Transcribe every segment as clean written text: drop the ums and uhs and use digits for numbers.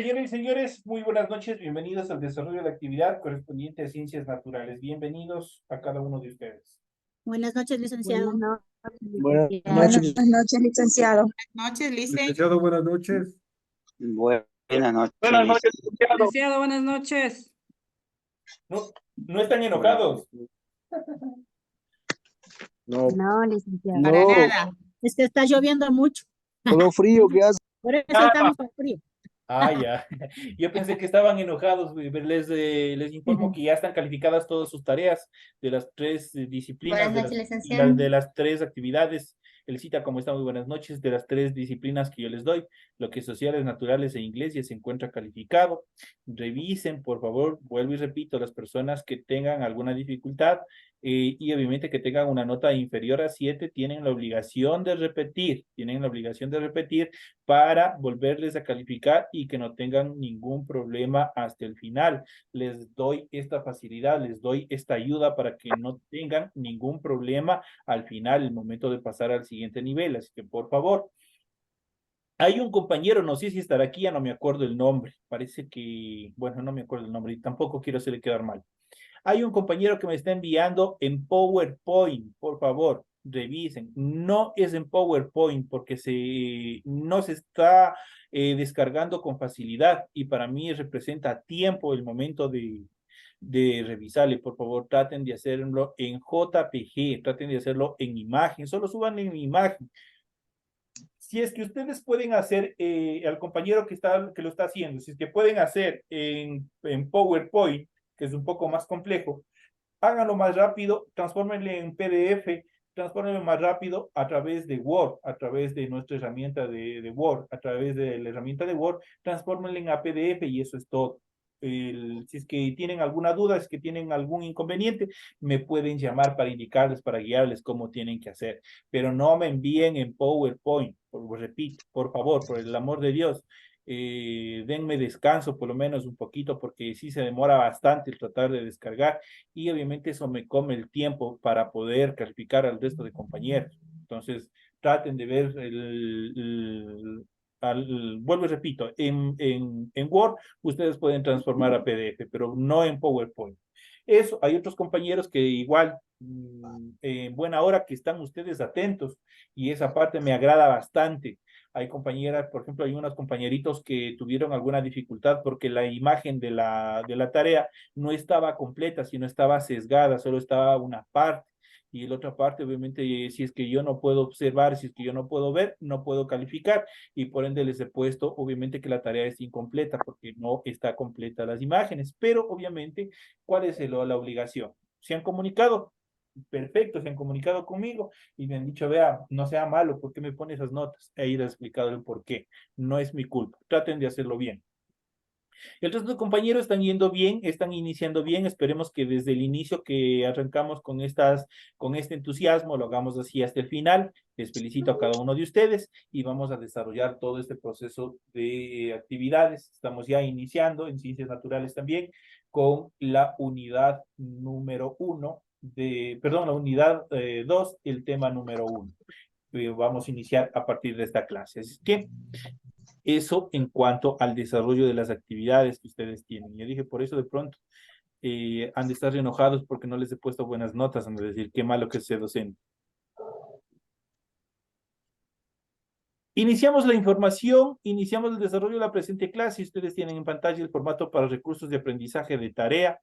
Señores y señores, muy buenas noches, bienvenidos al desarrollo de la actividad correspondiente a ciencias naturales. Bienvenidos a cada uno de ustedes. Buenas noches, Buenas licenciado. noches, Buenas licenciado. noches, Buenas noches, licenciado. Noches, Lice. Licenciado, buenas noches. buenas noches. Buenas noches, licenciado. Licenciado, buenas noches. No, no están enojados. No, No, licenciado. Para no, nada. Es que está lloviendo mucho, con lo frío que hace. por eso Ah, estamos con frío. ya. Yo pensé que estaban enojados. Les informo que ya están calificadas todas sus tareas de las tres disciplinas, Buenas noches, licenciado. de las tres actividades. El cita, como está, muy buenas noches, de las tres disciplinas que yo les doy, lo que es sociales, naturales e inglés, ya se encuentra calificado. Revisen, por favor, vuelvo y repito, las personas que tengan alguna dificultad y obviamente que tengan una nota inferior a 7, tienen la obligación de repetir, para volverles a calificar y que no tengan ningún problema hasta el final. Les doy esta facilidad, les doy esta ayuda para que no tengan ningún problema al final, el momento de pasar al siguiente nivel. Así que, por favor, hay un compañero, no sé si estará aquí, ya no me acuerdo el nombre. Parece que, bueno, no me acuerdo el nombre y tampoco quiero hacerle quedar mal. Hay un compañero que me está enviando en PowerPoint, por favor, revisen. No es en PowerPoint porque no se está descargando con facilidad y para mí representa tiempo el momento de revisarle. Por favor, traten de hacerlo en JPG, traten de hacerlo en imagen, solo suban en imagen. Si es que ustedes pueden hacer, al compañero que lo está haciendo, si es que pueden hacer en PowerPoint, que es un poco más complejo, háganlo más rápido, transfórmenle en PDF, transfórmenlo más rápido a través de Word, a través de nuestra herramienta de Word, a través de la herramienta de Word, transfórmenlo en a PDF y eso es todo. Si es que tienen alguna duda, si es que tienen algún inconveniente, me pueden llamar para indicarles, para guiarles cómo tienen que hacer. Pero no me envíen en PowerPoint, repito, por favor, por el amor de Dios. Denme descanso por lo menos un poquito porque sí se demora bastante el tratar de descargar y obviamente eso me come el tiempo para poder calificar al resto de compañeros. Entonces, traten de ver vuelvo y repito, en Word ustedes pueden transformar a PDF, pero no en PowerPoint. Eso, hay otros compañeros que igual, en buena hora que están ustedes atentos y esa parte me agrada bastante. Hay compañeras, por ejemplo, hay unos compañeritos que tuvieron alguna dificultad porque la imagen de la tarea no estaba completa, sino estaba sesgada, solo estaba una parte. Y la otra parte, obviamente, si es que yo no puedo observar, si es que yo no puedo ver, no puedo calificar. Y por ende les he puesto, obviamente, que la tarea es incompleta porque no está completa las imágenes. Pero, obviamente, ¿cuál es la obligación? ¿Se han comunicado? Perfecto, se han comunicado conmigo y me han dicho, vea, no sea malo, ¿por qué me pone esas notas? He ido explicado el por qué. No es mi culpa. Traten de hacerlo bien. El resto de compañeros están yendo bien, están iniciando bien. Esperemos que desde el inicio que arrancamos con este entusiasmo, lo hagamos así hasta el final. Les felicito a cada uno de ustedes y vamos a desarrollar todo este proceso de actividades. Estamos ya iniciando en ciencias naturales también con la unidad número 1 la unidad 2, el tema número 1. Vamos a iniciar a partir de esta clase. Así que eso en cuanto al desarrollo de las actividades que ustedes tienen. Yo dije, por eso de pronto han de estar enojados porque no les he puesto buenas notas, han de decir, qué malo que es ser docente. Iniciamos la información, iniciamos el desarrollo de la presente clase. Ustedes tienen en pantalla el formato para recursos de aprendizaje de tarea.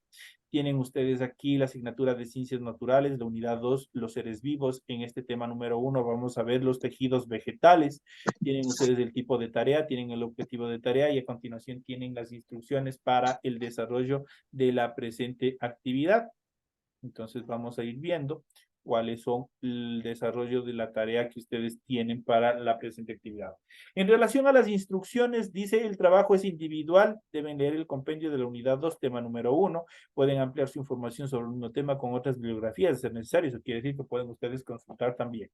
Tienen ustedes aquí la asignatura de Ciencias Naturales, la unidad 2, los seres vivos. En este tema número 1 vamos a ver los tejidos vegetales. Tienen ustedes el tipo de tarea, tienen el objetivo de tarea y a continuación tienen las instrucciones para el desarrollo de la presente actividad. Entonces vamos a ir viendo cuáles son el desarrollo de la tarea que ustedes tienen para la presente actividad. En relación a las instrucciones, dice el trabajo es individual, deben leer el compendio de la unidad 2, tema número 1, pueden ampliar su información sobre el mismo tema con otras bibliografías, de ser necesario, eso quiere decir que pueden ustedes consultar también.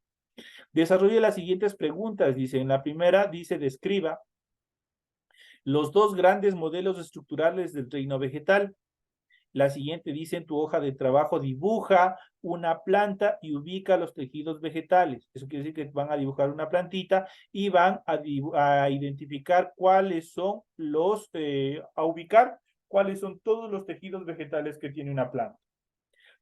Desarrolle las siguientes preguntas, dice, en la primera, dice, describa los dos grandes modelos estructurales del reino vegetal. La siguiente dice, en tu hoja de trabajo dibuja una planta y ubica los tejidos vegetales. Eso quiere decir que van a dibujar una plantita y van a identificar cuáles son a ubicar cuáles son todos los tejidos vegetales que tiene una planta.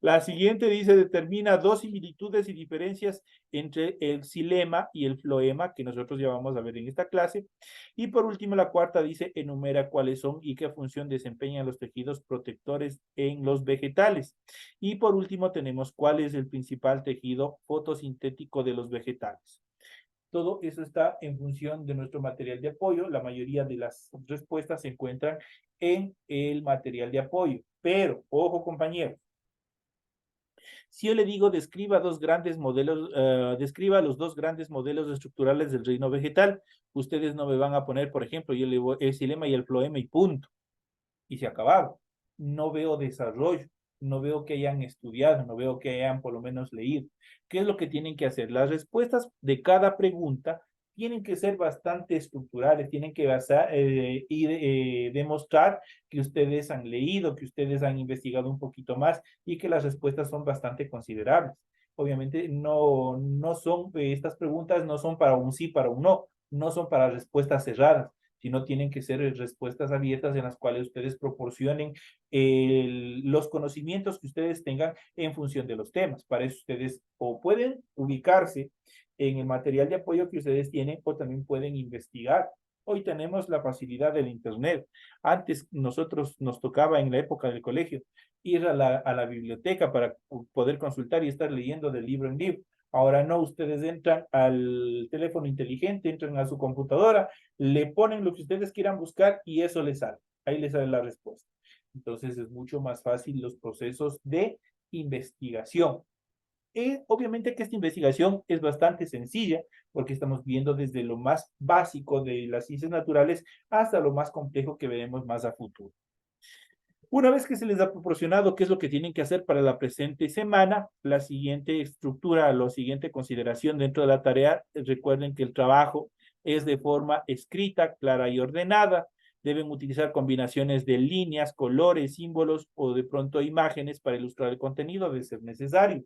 La siguiente dice, determina dos similitudes y diferencias entre el xilema y el floema, que nosotros ya vamos a ver en esta clase. Y por último, la cuarta dice, enumera cuáles son y qué función desempeñan los tejidos protectores en los vegetales. Y por último, tenemos cuál es el principal tejido fotosintético de los vegetales. Todo eso está en función de nuestro material de apoyo. La mayoría de las respuestas se encuentran en el material de apoyo. Pero, ojo compañeros, si yo le digo describa los dos grandes modelos estructurales del reino vegetal, ustedes no me van a poner, por ejemplo, yo le voy el xilema y el floema y punto. Y se acababa. No veo desarrollo, no veo que hayan estudiado, no veo que hayan por lo menos leído. ¿Qué es lo que tienen que hacer? Las respuestas de cada pregunta tienen que ser bastante estructurales, tienen que demostrar que ustedes han leído, que ustedes han investigado un poquito más y que las respuestas son bastante considerables. Obviamente no son, estas preguntas no son para un sí, para un no, no son para respuestas cerradas, sino tienen que ser respuestas abiertas en las cuales ustedes proporcionen los conocimientos que ustedes tengan en función de los temas. Para eso ustedes o pueden ubicarse en el material de apoyo que ustedes tienen o también pueden investigar. Hoy tenemos la facilidad del Internet. Antes nosotros nos tocaba en la época del colegio ir a la biblioteca para poder consultar y estar leyendo de libro en libro. Ahora no, ustedes entran al teléfono inteligente, entran a su computadora, le ponen lo que ustedes quieran buscar y eso les sale. Ahí les sale la respuesta. Entonces es mucho más fácil los procesos de investigación. Obviamente que esta investigación es bastante sencilla porque estamos viendo desde lo más básico de las ciencias naturales hasta lo más complejo que veremos más a futuro. Una vez que se les ha proporcionado qué es lo que tienen que hacer para la presente semana, la siguiente estructura, la siguiente consideración dentro de la tarea, recuerden que el trabajo es de forma escrita, clara y ordenada. Deben utilizar combinaciones de líneas, colores, símbolos o de pronto imágenes para ilustrar el contenido de ser necesario.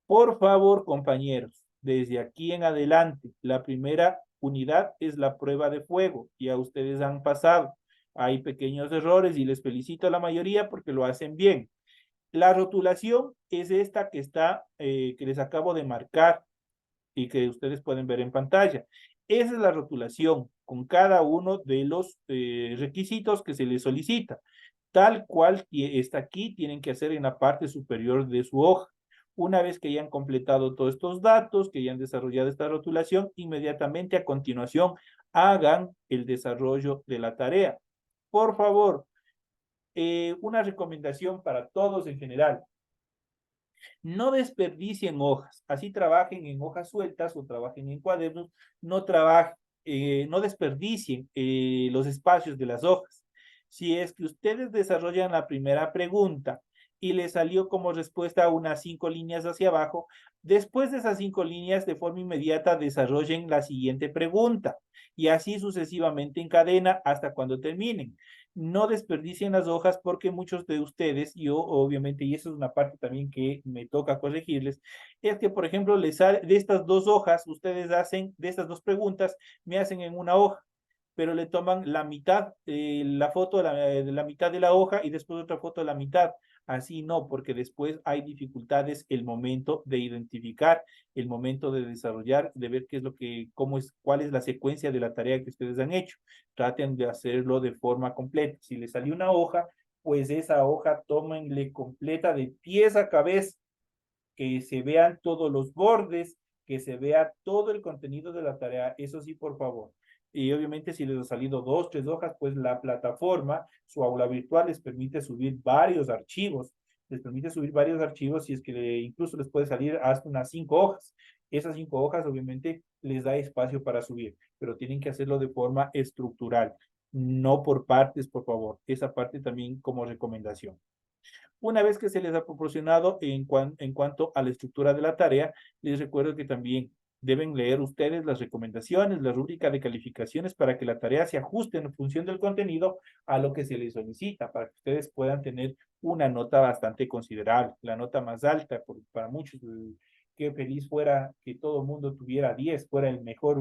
Por favor, compañeros, desde aquí en adelante, la primera unidad es la prueba de fuego. Ya ustedes han pasado. Hay pequeños errores y les felicito a la mayoría porque lo hacen bien. La rotulación es esta que está, que les acabo de marcar y que ustedes pueden ver en pantalla. Esa es la rotulación con cada uno de los requisitos que se les solicita. Tal cual está aquí, tienen que hacer en la parte superior de su hoja. Una vez que hayan completado todos estos datos, que hayan desarrollado esta rotulación, inmediatamente a continuación hagan el desarrollo de la tarea. Por favor, una recomendación para todos en general. No desperdicien hojas, así trabajen en hojas sueltas o trabajen en cuadernos, no desperdicien los espacios de las hojas. Si es que ustedes desarrollan la primera pregunta y le salió como respuesta unas 5 líneas hacia abajo, después de esas 5 líneas, de forma inmediata desarrollen la siguiente pregunta y así sucesivamente en cadena hasta cuando terminen. No desperdicien las hojas porque muchos de ustedes, yo obviamente, y eso es una parte también que me toca corregirles, es que, por ejemplo, de estas dos hojas, ustedes hacen, de estas dos preguntas, me hacen en una hoja, pero le toman la mitad, la foto de la mitad de la hoja y después otra foto de la mitad. Así no, porque después hay dificultades el momento de identificar, el momento de desarrollar, de ver qué es cuál es la secuencia de la tarea que ustedes han hecho. Traten de hacerlo de forma completa. Si les salió una hoja, pues esa hoja tómenle completa de pies a cabeza, que se vean todos los bordes, que se vea todo el contenido de la tarea. Eso sí, por favor. Y obviamente si les ha salido 2, 3 hojas, pues la plataforma, su aula virtual les permite subir varios archivos. Les permite subir varios archivos y es que incluso les puede salir hasta unas 5 hojas. Esas 5 hojas obviamente les da espacio para subir, pero tienen que hacerlo de forma estructural, no por partes, por favor. Esa parte también como recomendación. Una vez que se les ha proporcionado en cuanto a la estructura de la tarea, les recuerdo que también Deben leer ustedes las recomendaciones, la rúbrica de calificaciones para que la tarea se ajuste en función del contenido a lo que se les solicita, para que ustedes puedan tener una nota bastante considerable, la nota más alta para muchos. Qué feliz fuera que todo el mundo tuviera 10, fuera el mejor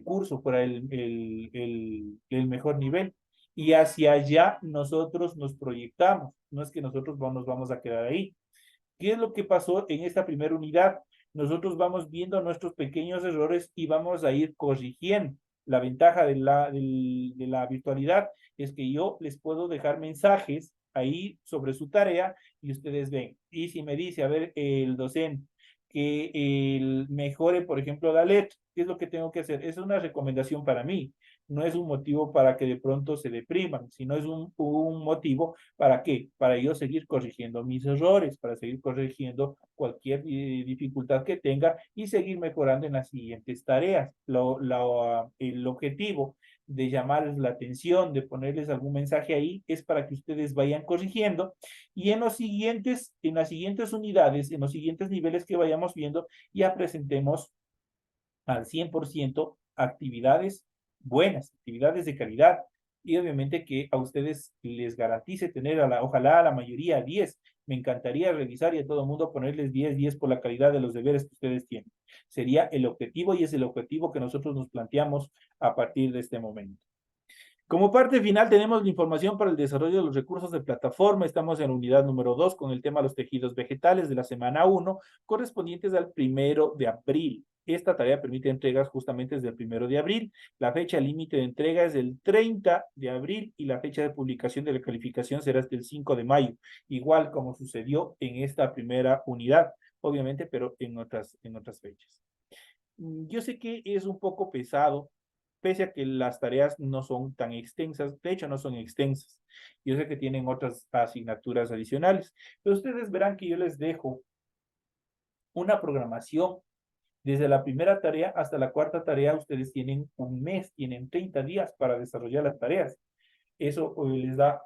curso, fuera el mejor nivel. Y hacia allá nosotros nos proyectamos, no es que nosotros nos vamos a quedar ahí. ¿Qué es lo que pasó en esta primera unidad? Nosotros vamos viendo nuestros pequeños errores y vamos a ir corrigiendo. La ventaja de la virtualidad es que yo les puedo dejar mensajes ahí sobre su tarea y ustedes ven. Y si me dice, a ver, el docente, que el mejore, por ejemplo, la letra, ¿qué es lo que tengo que hacer? Es una recomendación para mí, no es un motivo para que de pronto se depriman, sino es un motivo ¿para qué? Para yo seguir corrigiendo mis errores, para seguir corrigiendo cualquier dificultad que tenga y seguir mejorando en las siguientes tareas. El objetivo de llamarles la atención, de ponerles algún mensaje ahí, es para que ustedes vayan corrigiendo y en las siguientes unidades, en los siguientes niveles que vayamos viendo, ya presentemos al 100% actividades buenas, actividades de calidad, y obviamente que a ustedes les garantice tener ojalá a la mayoría 10. Me encantaría revisar y a todo el mundo ponerles 10 por la calidad de los deberes que ustedes tienen. Sería el objetivo y es el objetivo que nosotros nos planteamos a partir de este momento. Como parte final tenemos la información para el desarrollo de los recursos de plataforma. Estamos en la unidad número 2 con el tema de los tejidos vegetales de la semana 1, correspondientes al 1 de abril. Esta tarea permite entregas justamente desde el 1 de abril. La fecha límite de entrega es el 30 de abril y la fecha de publicación de la calificación será hasta el 5 de mayo, igual como sucedió en esta primera unidad, obviamente, pero en otras fechas. Yo sé que es un poco pesado, pese a que las tareas no son tan extensas, de hecho no son extensas. Yo sé que tienen otras asignaturas adicionales, pero ustedes verán que yo les dejo una programación. Desde la primera tarea hasta la cuarta tarea, ustedes tienen un mes, tienen 30 días para desarrollar las tareas. Eso les da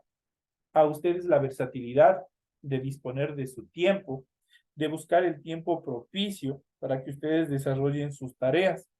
a ustedes la versatilidad de disponer de su tiempo, de buscar el tiempo propicio para que ustedes desarrollen sus tareas.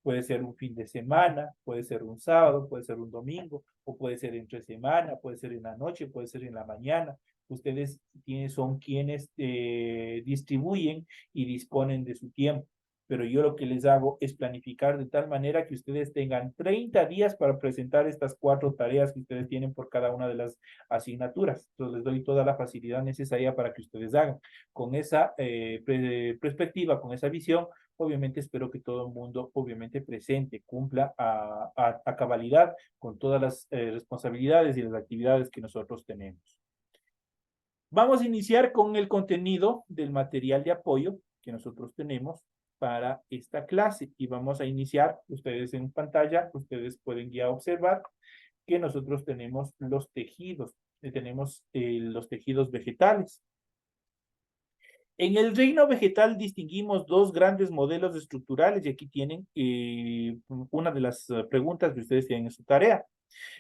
Puede ser un fin de semana, puede ser un sábado, puede ser un domingo, o puede ser entre semana, puede ser en la noche, puede ser en la mañana. Ustedes son quienes distribuyen y disponen de su tiempo. Pero yo lo que les hago es planificar de tal manera que ustedes tengan 30 días para presentar estas 4 tareas que ustedes tienen por cada una de las asignaturas. Entonces les doy toda la facilidad necesaria para que ustedes hagan. Con esa perspectiva, con esa visión, obviamente espero que todo el mundo, obviamente presente, cumpla a cabalidad con todas las responsabilidades y las actividades que nosotros tenemos. Vamos a iniciar con el contenido del material de apoyo que nosotros tenemos para esta clase y vamos a iniciar, ustedes en pantalla, ustedes pueden ya observar que nosotros tenemos los tejidos vegetales. En el reino vegetal distinguimos 2 grandes modelos estructurales y aquí tienen una de las preguntas que ustedes tienen en su tarea.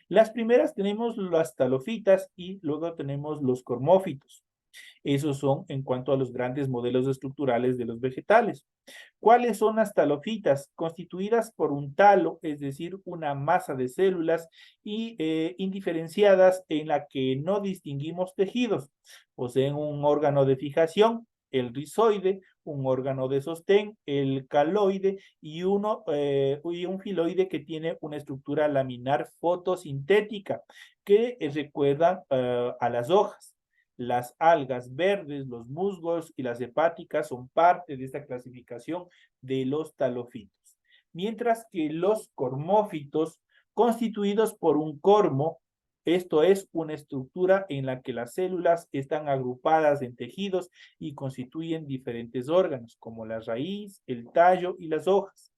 Las primeras tenemos las talofitas y luego tenemos los cormófitos. Esos son en cuanto a los grandes modelos estructurales de los vegetales. ¿Cuáles son las talofitas? Constituidas por un talo, es decir, una masa de células y indiferenciadas en la que no distinguimos tejidos. Poseen un órgano de fijación, el rizoide, un órgano de sostén, el caloide y un filoide que tiene una estructura laminar fotosintética que recuerda a las hojas. Las algas verdes, los musgos y las hepáticas son parte de esta clasificación de los talofitos. Mientras que los cormófitos, constituidos por un cormo, esto es una estructura en la que las células están agrupadas en tejidos y constituyen diferentes órganos, como la raíz, el tallo y las hojas.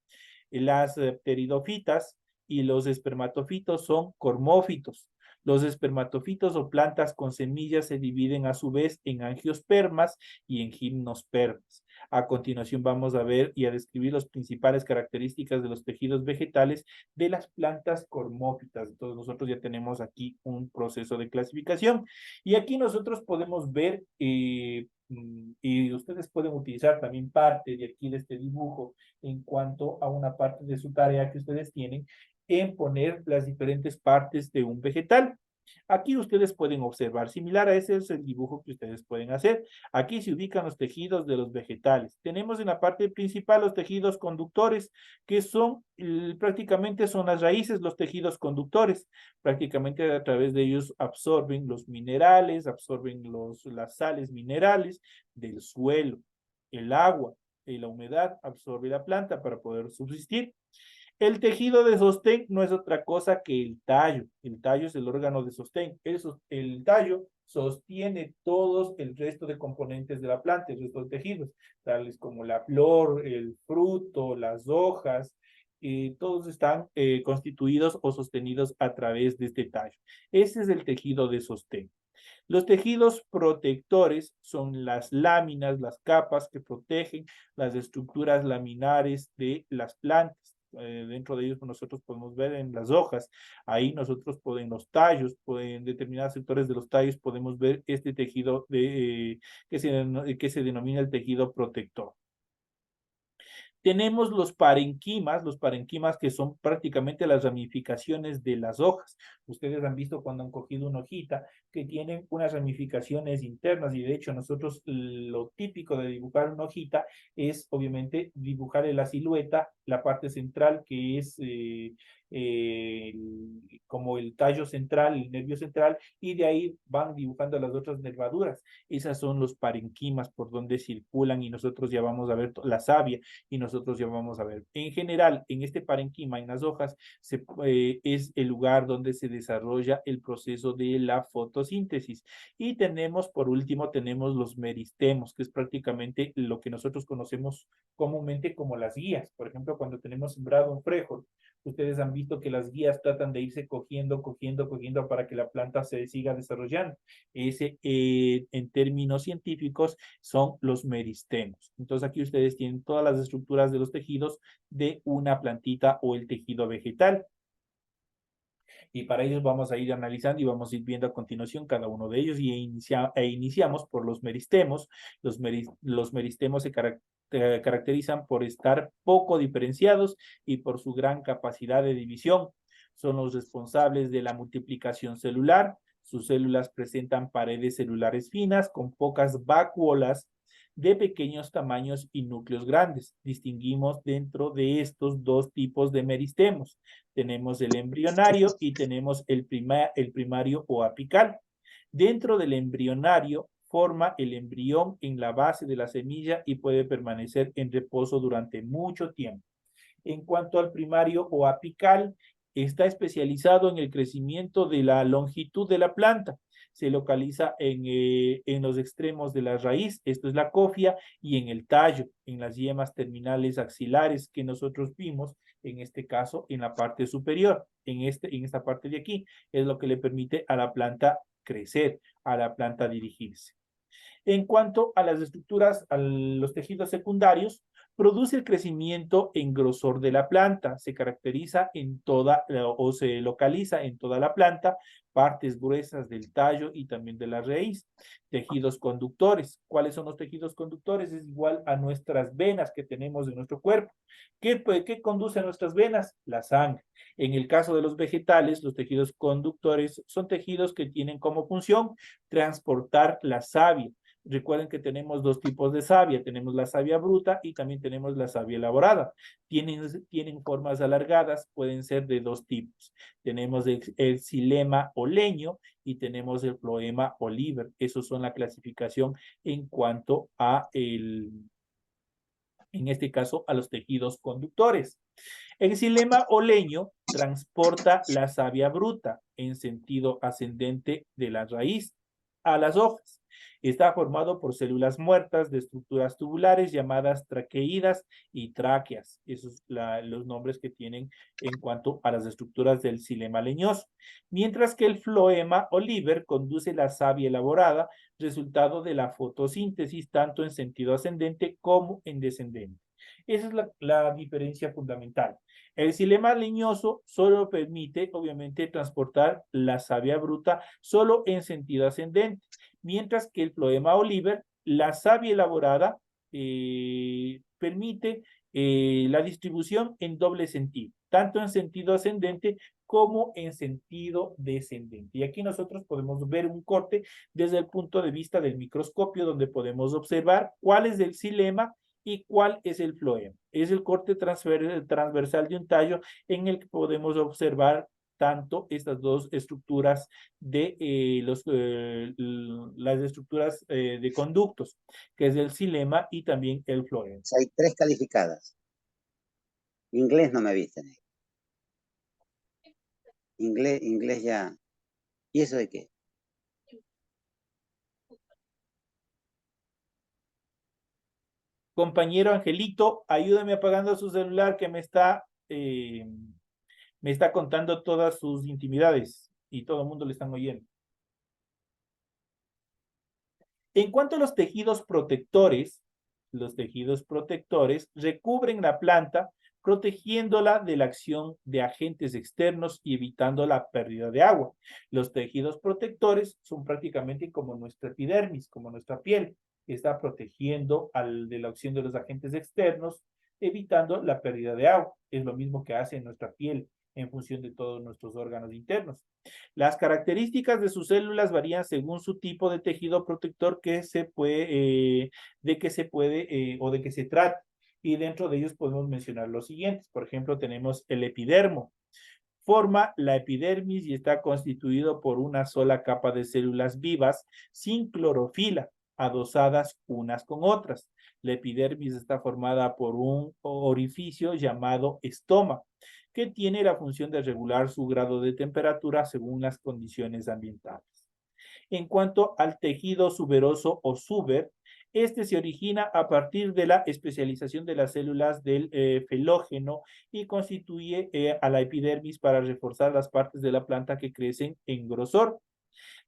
Las pteridofitas y los espermatofitos son cormófitos. Los espermatofitos o plantas con semillas se dividen a su vez en angiospermas y en gimnospermas. A continuación vamos a ver y a describir las principales características de los tejidos vegetales de las plantas cormófitas. Entonces nosotros ya tenemos aquí un proceso de clasificación y aquí nosotros podemos ver Y ustedes pueden utilizar también parte de aquí de este dibujo en cuanto a una parte de su tarea que ustedes tienen en poner las diferentes partes de un vegetal. Aquí ustedes pueden observar, similar a ese es el dibujo que ustedes pueden hacer. Aquí se ubican los tejidos de los vegetales. Tenemos en la parte principal los tejidos conductores, que son prácticamente son las raíces, los tejidos conductores. Prácticamente a través de ellos absorben los minerales, absorben las sales minerales del suelo, el agua y la humedad absorbe la planta para poder subsistir. El tejido de sostén no es otra cosa que el tallo. El tallo es el órgano de sostén. El tallo sostiene todos el resto de componentes de la planta, el resto de tejidos, tales como la flor, el fruto, las hojas, todos están constituidos o sostenidos a través de este tallo. Ese es el tejido de sostén. Los tejidos protectores son las láminas, las capas que protegen las estructuras laminares de las plantas. Dentro de ellos nosotros podemos ver en las hojas, ahí nosotros en los tallos, en determinados sectores de los tallos podemos ver este tejido que se denomina el tejido protector. Tenemos los parenquimas que son prácticamente las ramificaciones de las hojas. Ustedes han visto cuando han cogido una hojita que tienen unas ramificaciones internas y de hecho nosotros lo típico de dibujar una hojita es obviamente dibujar la silueta, la parte central que es como el tallo central, el nervio central, y de ahí van dibujando las otras nervaduras. Esas son los parenquimas por donde circulan y nosotros ya vamos a ver la savia y nosotros ya vamos a ver. En general, en este parenquima, en las hojas, es el lugar donde se desarrolla el proceso de la fotosíntesis. Y tenemos, por último, tenemos los meristemos, que es prácticamente lo que nosotros conocemos comúnmente como las guías. Por ejemplo, cuando tenemos sembrado un frijol, ustedes han visto que las guías tratan de irse cogiendo para que la planta se siga desarrollando. Ese, en términos científicos, son los meristemos. Entonces aquí ustedes tienen todas las estructuras de los tejidos de una plantita o el tejido vegetal. Y para ellos vamos a ir analizando y vamos a ir viendo a continuación cada uno de ellos y iniciamos por los meristemos. Los meristemos se caracterizan por estar poco diferenciados y por su gran capacidad de división. Son los responsables de la multiplicación celular. Sus células presentan paredes celulares finas con pocas vacuolas de pequeños tamaños y núcleos grandes. Distinguimos dentro de estos dos tipos de meristemos. Tenemos el embrionario y tenemos el primario o apical. Dentro del embrionario forma el embrión en la base de la semilla y puede permanecer en reposo durante mucho tiempo. En cuanto al primario o apical, está especializado en el crecimiento de la longitud de la planta. Se localiza en los extremos de la raíz, esto es la cofia, y en el tallo, en las yemas terminales axilares que nosotros vimos, en este caso, en la parte superior, en esta parte de aquí, es lo que le permite a la planta crecer, a la planta dirigirse. En cuanto a las estructuras, a los tejidos secundarios, produce el crecimiento en grosor de la planta, se caracteriza en toda o se localiza en toda la planta, partes gruesas del tallo y también de la raíz. Tejidos conductores. ¿Cuáles son los tejidos conductores? Es igual a nuestras venas que tenemos en nuestro cuerpo. ¿Qué conduce a nuestras venas? La sangre. En el caso de los vegetales, los tejidos conductores son tejidos que tienen como función transportar la savia. Recuerden que tenemos dos tipos de savia, tenemos la savia bruta y también tenemos la savia elaborada. Tienen formas alargadas, pueden ser de dos tipos. Tenemos el xilema o leño y tenemos el floema o liber. Esos son la clasificación en cuanto a en este caso, a los tejidos conductores. El xilema o leño transporta la savia bruta en sentido ascendente de la raíz a las hojas. Está formado por células muertas de estructuras tubulares llamadas traqueidas y tráqueas. Esos son los nombres que tienen en cuanto a las estructuras del xilema leñoso. Mientras que el floema o liber conduce la savia elaborada, resultado de la fotosíntesis tanto en sentido ascendente como en descendente. Esa es la diferencia fundamental. El xilema leñoso solo permite, obviamente, transportar la savia bruta solo en sentido ascendente, mientras que el floema o liber La savia elaborada permite la distribución en doble sentido, tanto en sentido ascendente como en sentido descendente. Y aquí nosotros podemos ver un corte desde el punto de vista del microscopio, donde podemos observar cuál es el xilema y cuál es el floema. Es el corte transversal de un tallo en el que podemos observar tanto estas dos estructuras de las estructuras de conductos, que es el xilema y también el floema. Hay 3 calificadas. Inglés no me viste. Inglés ya. ¿Y eso de qué? Compañero Angelito, ayúdame apagando su celular que me está contando todas sus intimidades y todo el mundo le están oyendo. En cuanto a los tejidos protectores recubren la planta protegiéndola de la acción de agentes externos y evitando la pérdida de agua. Los tejidos protectores son prácticamente como nuestra epidermis, como nuestra piel, que está protegiendo de la acción de los agentes externos, evitando la pérdida de agua. Es lo mismo que hace nuestra piel en función de todos nuestros órganos internos. Las características de sus células varían según su tipo de tejido protector de que se trata. Y dentro de ellos podemos mencionar los siguientes. Por ejemplo, tenemos el epidermo. Forma la epidermis y está constituido por una sola capa de células vivas sin clorofila, adosadas unas con otras. La epidermis está formada por un orificio llamado estoma, que tiene la función de regular su grado de temperatura según las condiciones ambientales. En cuanto al tejido suberoso o suber, este se origina a partir de la especialización de las células del felógeno y constituye a la epidermis para reforzar las partes de la planta que crecen en grosor.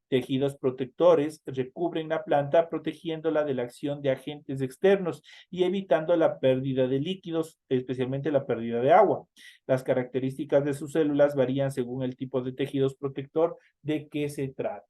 Tejidos protectores recubren la planta protegiéndola de la acción de agentes externos y evitando la pérdida de líquidos, especialmente la pérdida de agua. Las características de sus células varían según el tipo de tejidos protector de que se trata.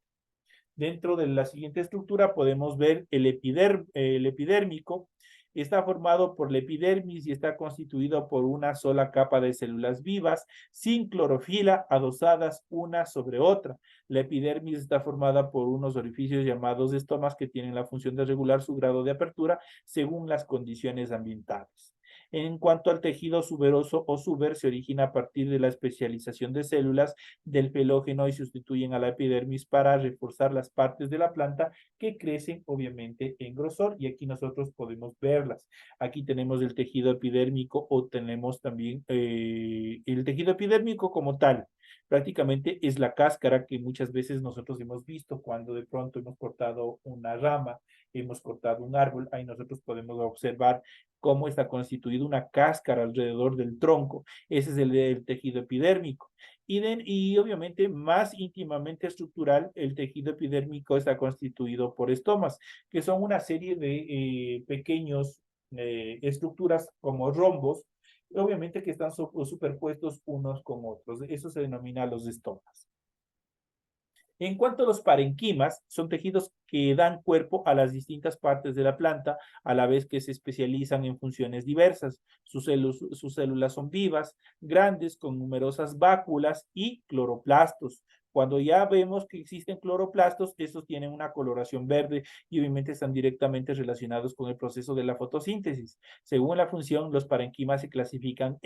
Dentro de la siguiente estructura podemos ver el epidérmico. Está formado por la epidermis y está constituido por una sola capa de células vivas sin clorofila adosadas una sobre otra. La epidermis está formada por unos orificios llamados estomas que tienen la función de regular su grado de apertura según las condiciones ambientales. En cuanto al tejido suberoso o suber, se origina a partir de la especialización de células del pelógeno y sustituyen a la epidermis para reforzar las partes de la planta que crecen obviamente en grosor, y aquí nosotros podemos verlas. Aquí tenemos el tejido epidérmico o tenemos también el tejido epidérmico como tal. Prácticamente es la cáscara que muchas veces nosotros hemos visto cuando de pronto hemos cortado una rama, hemos cortado un árbol, ahí nosotros podemos observar cómo está constituida una cáscara alrededor del tronco. Ese es el tejido epidérmico. Y obviamente más íntimamente estructural, el tejido epidérmico está constituido por estomas, que son una serie de pequeños estructuras como rombos, obviamente que están superpuestos unos con otros. Eso se denomina los estomas. En cuanto a los parenquimas, son tejidos que dan cuerpo a las distintas partes de la planta, a la vez que se especializan en funciones diversas. Sus células son vivas, grandes, con numerosas váculas y cloroplastos. Cuando ya vemos que existen cloroplastos, estos tienen una coloración verde y obviamente están directamente relacionados con el proceso de la fotosíntesis. Según la función, los parenquimas se clasifican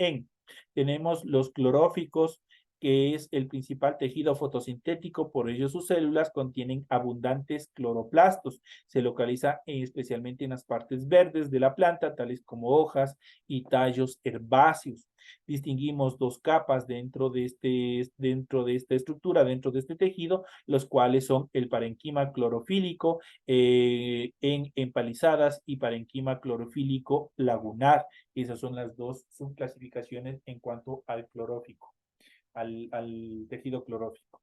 tenemos los cloróficos, que es el principal tejido fotosintético, por ello sus células contienen abundantes cloroplastos. Se localiza especialmente en las partes verdes de la planta, tales como hojas y tallos herbáceos. Distinguimos dos capas dentro de esta estructura, dentro de este tejido, los cuales son el parenquima clorofílico en empalizadas y parenquima clorofílico lagunar. Esas son las dos subclasificaciones en cuanto al clorófico. Al tejido clorófico.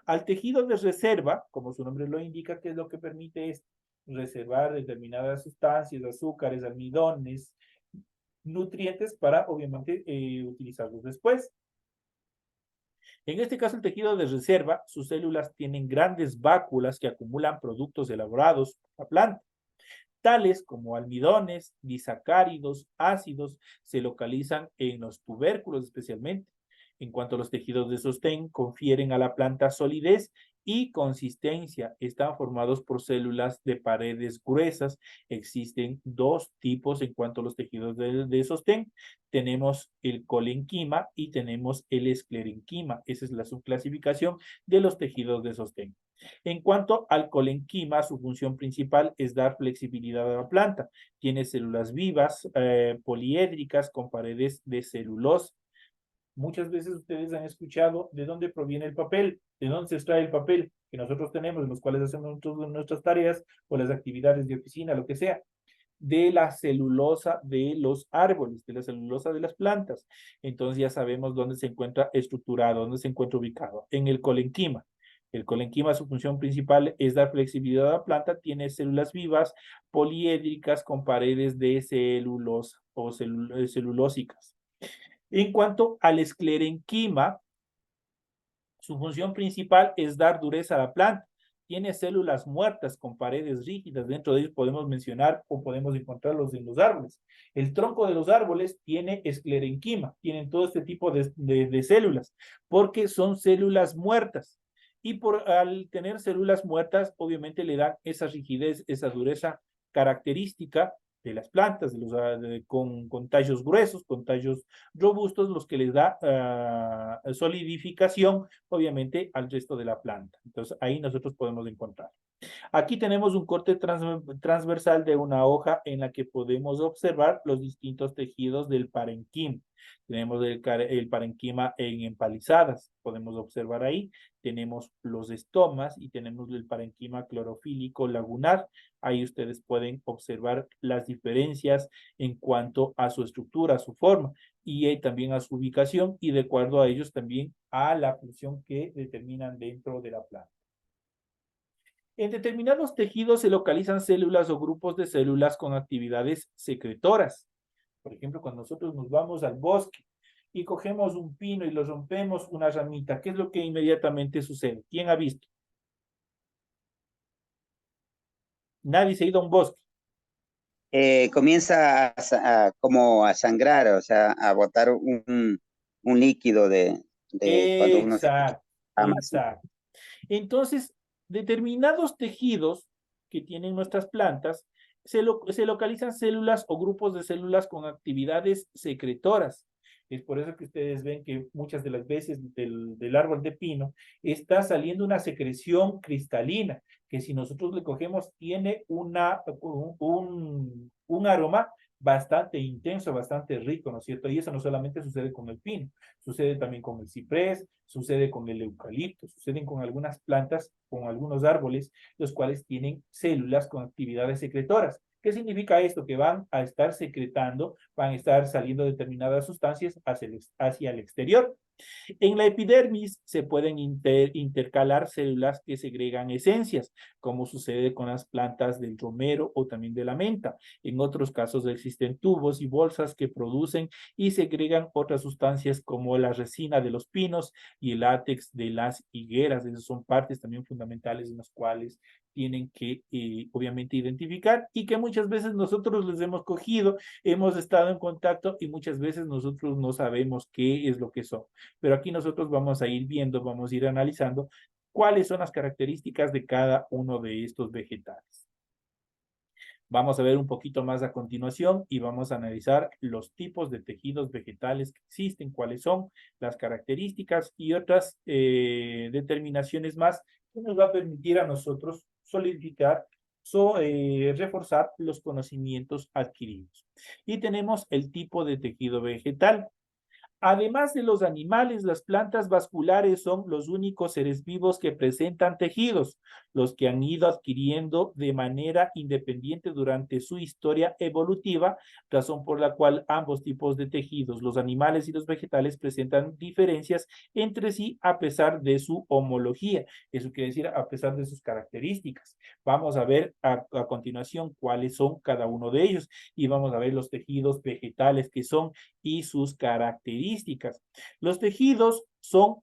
Al tejido de reserva, como su nombre lo indica, ¿qué es lo que permite? Es reservar determinadas sustancias, azúcares, almidones, nutrientes para, obviamente, utilizarlos después. En este caso, el tejido de reserva, sus células tienen grandes váculas que acumulan productos elaborados por la planta. tales como almidones, disacáridos, ácidos, se localizan en los tubérculos especialmente. En cuanto a los tejidos de sostén, confieren a la planta solidez y consistencia. Están formados por células de paredes gruesas. Existen dos tipos en cuanto a los tejidos de sostén. Tenemos el colenquima y tenemos el esclerenquima. Esa es la subclasificación de los tejidos de sostén. En cuanto al colenquima, su función principal es dar flexibilidad a la planta. Tiene células vivas, poliédricas con paredes de celulosa. Muchas veces ustedes han escuchado de dónde proviene el papel, de dónde se extrae el papel que nosotros tenemos, en los cuales hacemos nuestras tareas o las actividades de oficina, lo que sea, de la celulosa de los árboles, de la celulosa de las plantas. Entonces ya sabemos dónde se encuentra estructurado, dónde se encuentra ubicado, en el colenquima. El colenquima, su función principal es dar flexibilidad a la planta, tiene células vivas poliédricas con paredes de celulosa o celulósicas. En cuanto al esclerenquima, su función principal es dar dureza a la planta. Tiene células muertas con paredes rígidas. Dentro de ellos podemos mencionar o podemos encontrarlos en los árboles. El tronco de los árboles tiene esclerenquima, tienen todo este tipo de células, porque son células muertas. Y al tener células muertas, obviamente le dan esa rigidez, esa dureza característica de las plantas, con tallos gruesos, con tallos robustos, los que les da solidificación, obviamente, al resto de la planta. Entonces, ahí nosotros podemos encontrar. Aquí tenemos un corte transversal de una hoja en la que podemos observar los distintos tejidos del parenquima. Tenemos el parenquima en empalizadas, podemos observar ahí. Tenemos los estomas y tenemos el parenquima clorofílico lagunar. Ahí ustedes pueden observar las diferencias en cuanto a su estructura, a su forma y también a su ubicación y de acuerdo a ellos también a la función que determinan dentro de la planta. En determinados tejidos se localizan células o grupos de células con actividades secretoras. Por ejemplo, cuando nosotros nos vamos al bosque y cogemos un pino y lo rompemos una ramita, ¿qué es lo que inmediatamente sucede? ¿Quién ha visto? Nadie se ha ido a un bosque. Comienza como a sangrar, o sea, a botar un líquido de cuando uno se Exacto, ama. exacto. Entonces, determinados tejidos que tienen nuestras plantas, se localizan células o grupos de células con actividades secretoras. Es por eso que ustedes ven que muchas de las veces del árbol de pino está saliendo una secreción cristalina, que si nosotros le cogemos tiene un aroma bastante intenso, bastante rico, ¿no es cierto? Y eso no solamente sucede con el pino, sucede también con el ciprés, sucede con el eucalipto, suceden con algunas plantas, con algunos árboles, los cuales tienen células con actividades secretoras. ¿Qué significa esto? Que van a estar secretando, van a estar saliendo determinadas sustancias hacia el exterior. En la epidermis se pueden intercalar células que segregan esencias, como sucede con las plantas del romero o también de la menta. En otros casos existen tubos y bolsas que producen y segregan otras sustancias como la resina de los pinos y el látex de las higueras. Esas son partes también fundamentales en las cuales tienen que obviamente identificar y que muchas veces nosotros les hemos cogido, hemos estado en contacto y muchas veces nosotros no sabemos qué es lo que son. Pero aquí nosotros vamos a ir viendo, vamos a ir analizando cuáles son las características de cada uno de estos vegetales. Vamos a ver un poquito más a continuación y vamos a analizar los tipos de tejidos vegetales que existen, cuáles son las características y otras determinaciones más que nos va a permitir a nosotros solidificar, reforzar los conocimientos adquiridos. Y tenemos el tipo de tejido vegetal. Además de los animales, las plantas vasculares son los únicos seres vivos que presentan tejidos, los que han ido adquiriendo de manera independiente durante su historia evolutiva, razón por la cual ambos tipos de tejidos, los animales y los vegetales, presentan diferencias entre sí a pesar de su homología. Eso quiere decir a pesar de sus características. Vamos a ver a continuación cuáles son cada uno de ellos y vamos a ver los tejidos vegetales que son y sus características. Los tejidos son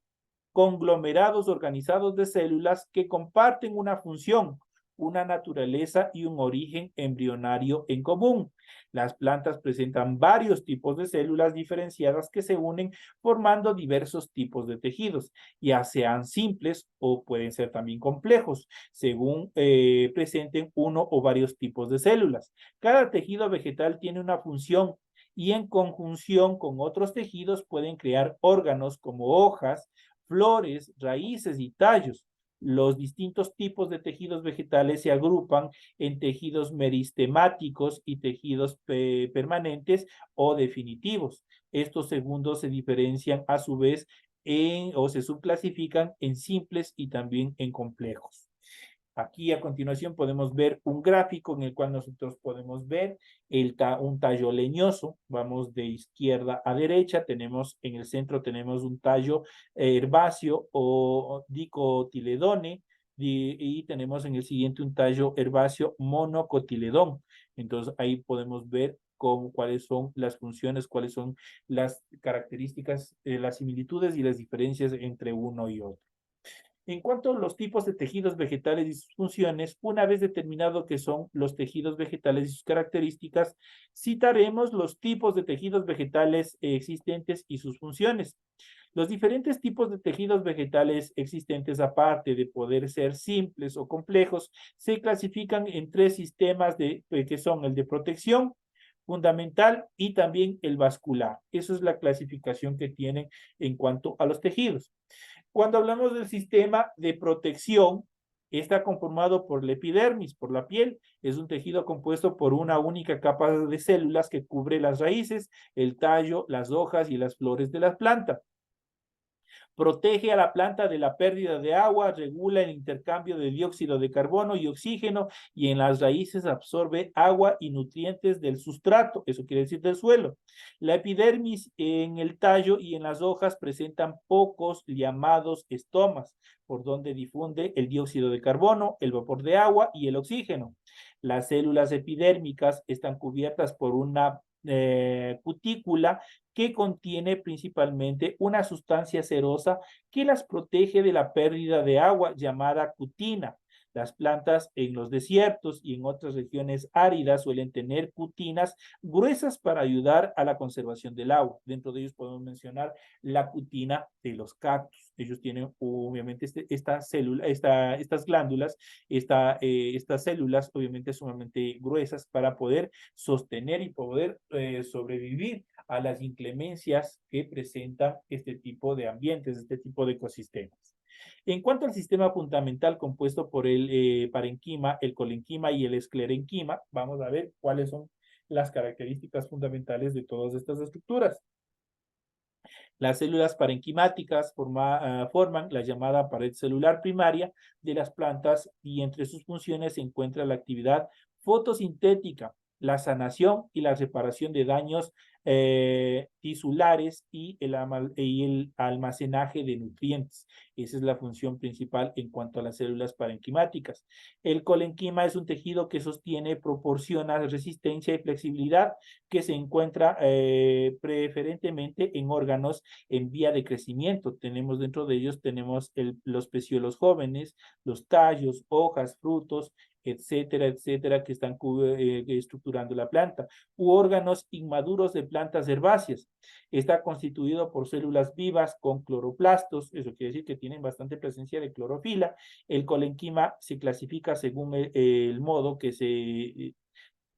conglomerados organizados de células que comparten una función, una naturaleza y un origen embrionario en común. Las plantas presentan varios tipos de células diferenciadas que se unen formando diversos tipos de tejidos, ya sean simples o pueden ser también complejos, según presenten uno o varios tipos de células. Cada tejido vegetal tiene una función y en conjunción con otros tejidos pueden crear órganos como hojas, flores, raíces y tallos. Los distintos tipos de tejidos vegetales se agrupan en tejidos meristemáticos y tejidos permanentes o definitivos. Estos segundos se diferencian a su vez o se subclasifican en simples y también en complejos. Aquí a continuación podemos ver un gráfico en el cual nosotros podemos ver un tallo leñoso. Vamos de izquierda a derecha. Tenemos en el centro tenemos un tallo herbáceo o dicotiledone y tenemos en el siguiente un tallo herbáceo monocotiledón. Entonces ahí podemos ver cuáles son las funciones, cuáles son las características, las similitudes y las diferencias entre uno y otro. En cuanto a los tipos de tejidos vegetales y sus funciones, una vez determinado que son los tejidos vegetales y sus características, citaremos los tipos de tejidos vegetales existentes y sus funciones. Los diferentes tipos de tejidos vegetales existentes, aparte de poder ser simples o complejos, se clasifican en tres sistemas que son el de protección, fundamental y también el vascular. Esa es la clasificación que tienen en cuanto a los tejidos. Cuando hablamos del sistema de protección, está conformado por la epidermis, por la piel. Es un tejido compuesto por una única capa de células que cubre las raíces, el tallo, las hojas y las flores de la planta. Protege a la planta de la pérdida de agua, regula el intercambio de dióxido de carbono y oxígeno y en las raíces absorbe agua y nutrientes del sustrato, eso quiere decir del suelo. La epidermis en el tallo y en las hojas presentan pocos llamados estomas, por donde difunde el dióxido de carbono, el vapor de agua y el oxígeno. Las células epidérmicas están cubiertas por una cutícula que contiene principalmente una sustancia cerosa que las protege de la pérdida de agua llamada cutina. Las plantas en los desiertos y en otras regiones áridas suelen tener cutinas gruesas para ayudar a la conservación del agua. Dentro de ellos podemos mencionar la cutina de los cactus. Ellos tienen obviamente estas glándulas, estas células obviamente sumamente gruesas para poder sostener y poder sobrevivir a las inclemencias que presentan este tipo de ambientes, este tipo de ecosistemas. En cuanto al sistema fundamental compuesto por el parenquima, el colenquima y el esclerenquima, vamos a ver cuáles son las características fundamentales de todas estas estructuras. Las células parenquimáticas forman la llamada pared celular primaria de las plantas y entre sus funciones se encuentra la actividad fotosintética, la sanación y la reparación de daños tisulares y el almacenaje de nutrientes. Esa es la función principal en cuanto a las células parenquimáticas. El colenquima es un tejido que sostiene, proporciona resistencia y flexibilidad que se encuentra preferentemente en órganos en vía de crecimiento. Tenemos dentro de ellos, tenemos los pecíolos jóvenes, los tallos, hojas, frutos, etcétera, etcétera, que están estructurando la planta, u órganos inmaduros de plantas herbáceas. Está constituido por células vivas con cloroplastos, eso quiere decir que tienen bastante presencia de clorofila. El colenquima se clasifica según el modo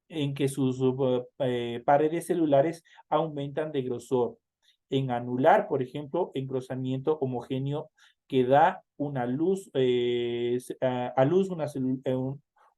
en que sus paredes celulares aumentan de grosor. En anular, por ejemplo, engrosamiento homogéneo que da una luz, a luz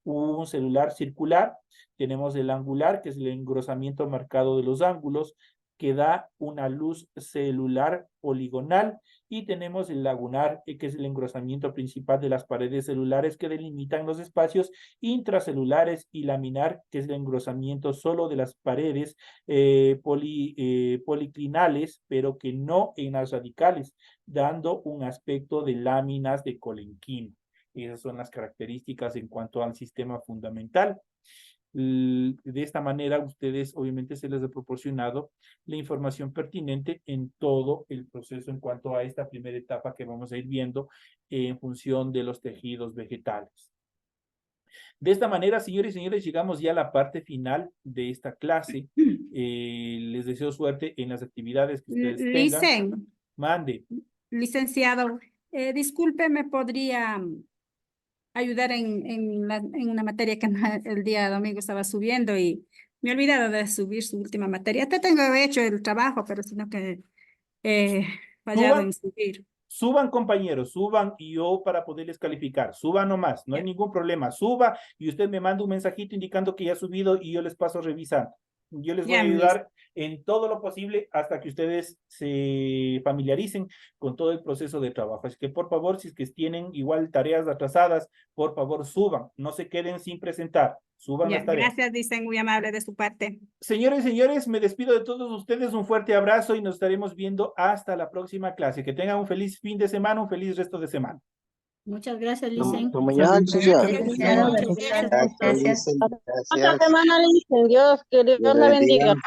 un celular circular. Tenemos el angular, que es el engrosamiento marcado de los ángulos, que da una luz celular poligonal, y tenemos el lagunar, que es el engrosamiento principal de las paredes celulares que delimitan los espacios intracelulares, y laminar, que es el engrosamiento solo de las paredes policlinales, pero que no en las radicales, dando un aspecto de láminas de colenquima. Esas son las características en cuanto al sistema fundamental. De esta manera, ustedes obviamente se les ha proporcionado la información pertinente en todo el proceso en cuanto a esta primera etapa que vamos a ir viendo en función de los tejidos vegetales. De esta manera, señores y señores, llegamos ya a la parte final de esta clase. Les deseo suerte en las actividades que ustedes tengan. Licen, Mande. licenciado, disculpe, ¿me podría ayudar en una materia que el día domingo estaba subiendo y me he olvidado de subir su última materia? Te tengo hecho el trabajo, pero sino que fallado en subir. Suban, compañeros, suban y yo para poderles calificar. Suba nomás, no hay ningún problema. Suba y usted me manda un mensajito indicando que ya ha subido y yo les paso revisando. Yo les voy a Ya, ayudar en todo lo posible hasta que ustedes se familiaricen con todo el proceso de trabajo. Así que, por favor, si es que tienen igual tareas atrasadas, por favor, suban. No se queden sin presentar. Suban Ya, las tareas. gracias, dicen, muy amable de su parte. Señores y señores, me despido de todos ustedes. Un fuerte abrazo y nos estaremos viendo hasta la próxima clase. Que tengan un feliz fin de semana, un feliz resto de semana. Muchas gracias, Licen. Hasta mañana, licenciado. Gracias, Gracias. Licen, Otra gracias. semana, dicen Dios, que Dios Dios la bendiga. bendiga.